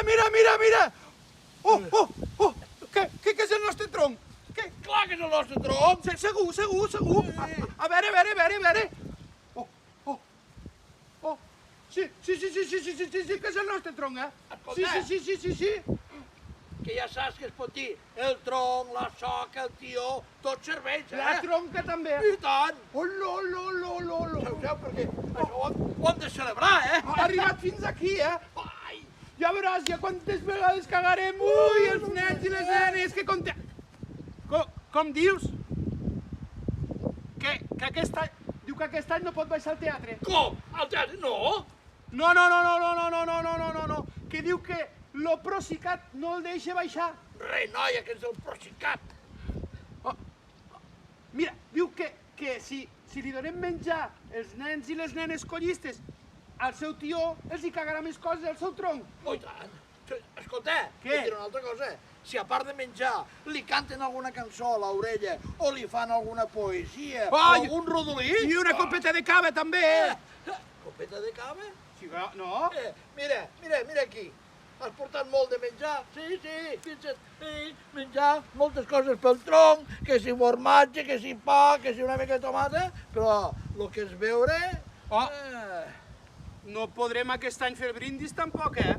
mira! Oh! Què és el nostre tronc? Clar que és el nostre tronc! Segur! A veure! Oh! Sí, que és el nostre tronc, eh? Escolta. Sí. Que ja saps que es pot dir el tronc, la soca, el tió, tot serveix, La tronca també. I tant! Lo. Sabeu, perquè això ho hem de celebrar, Ha arribat fins aquí, eh? Ai! Ja veuràs, ja quantes vegades cagarem. Ui, els nens i les nenes, que conte... Com dius? Que aquest any... Diu que aquest any no pot baixar al teatre. Com? Al teatre? No! No. Que diu que lo Procicat no el deixa baixar. Noia, que és el Procicat. Mira, diu que si li donem menjar els nens i les nenes collistes al seu tió, els hi cagarà més coses al seu tronc. Oh, i tant! Escolta, Què? et diré una altra cosa. Si a part de menjar li canten alguna cançó a l'orella o li fan alguna poesia o algun rodolí... I una copeta de cava, també. Copeta de cava? Sí, no? Mira aquí. Has portat molt de menjar? Sí, fixa't. Sí, menjar moltes coses pel tronc, que si formatge, que si pa, que si una mica de tomata, però el que és beure... No podrem aquest any fer el brindis tampoc, eh?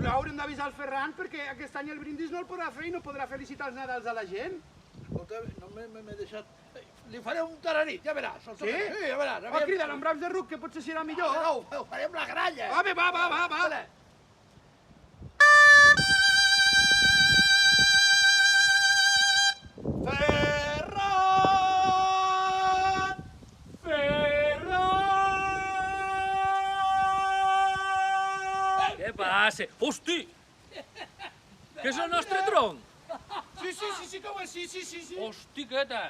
Haurem d'avisar el Ferran perquè aquest any el brindis no el podrà fer i no podrà felicitar els Nadals a la gent. Escolta, no m'he deixat... Li faré un tararit, ja veràs. Sí? Sí, ja veràs. Va cridar amb braus de ruc, que potser serà millor. No, ho faré amb la gralla. Va. Què passa? Hosti! Que és el nostre tronc? Sí, que ho és, sí. Hostiqueta!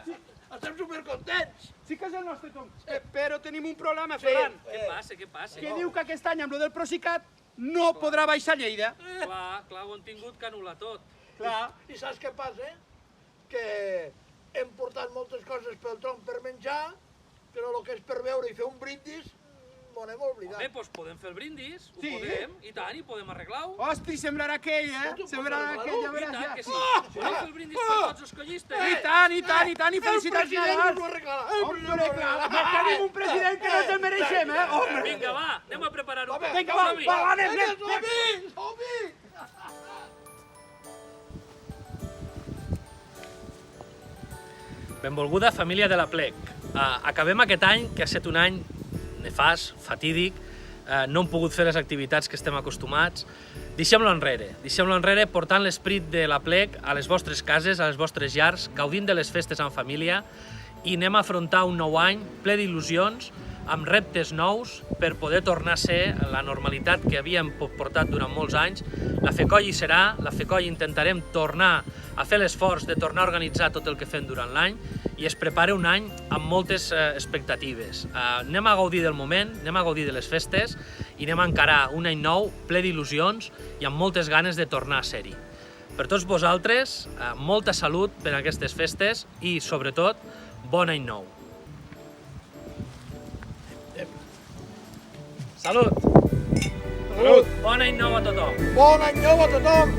Estem supercontents. Sí que és el nostre tronc. Però tenim un problema, Ferran. Què passa? Que diu que aquest any amb lo del Procicat no podrà baixar a Lleida. Clar, ho hem tingut que anul·lar tot. Clar. I saps què passa? Que hem portat moltes coses pel tronc per menjar, però el que és per beure i fer un brindis, m'ho n'hem oblidat. Bé, doncs podem fer el brindis, ho Sí? podem, i tant, i podem arreglar-ho. Hosti, semblarà aquell, eh? Tu pots Semblarà arreglar-ho? aquell, ja I veràs tant ja. que sí. Podem fer el brindis per tots els collistes. I tant, i felicitats El president Nadals. ens ho arreglarà. Hombre, clar, ja tenim un president que no ens el mereixem, eh? Hombre. Vinga, va, anem a preparar-ho. Vinga, va, anem. Som-hi! Benvolguda família de la Plec. Acabem aquest any, que ha estat un any nefast, fatídic, no hem pogut fer les activitats que estem acostumats. Deixem-lo enrere portant l'esperit de la Plec a les vostres cases, a les vostres llars, gaudint de les festes en família i anem a afrontar un nou any ple d'il·lusions, amb reptes nous per poder tornar a ser la normalitat que havíem portat durant molts anys. La FECOI hi serà, la FECOI intentarem tornar a fer l'esforç de tornar a organitzar tot el que fem durant l'any i es prepara un any amb moltes expectatives. Anem a gaudir del moment, anem a gaudir de les festes i anem a encarar un any nou ple d'il·lusions i amb moltes ganes de tornar a ser-hi. Per tots vosaltres, molta salut per a aquestes festes i, sobretot, bon any nou. Salut! Salut! Bon any nou a tothom! Bon any nou a tothom!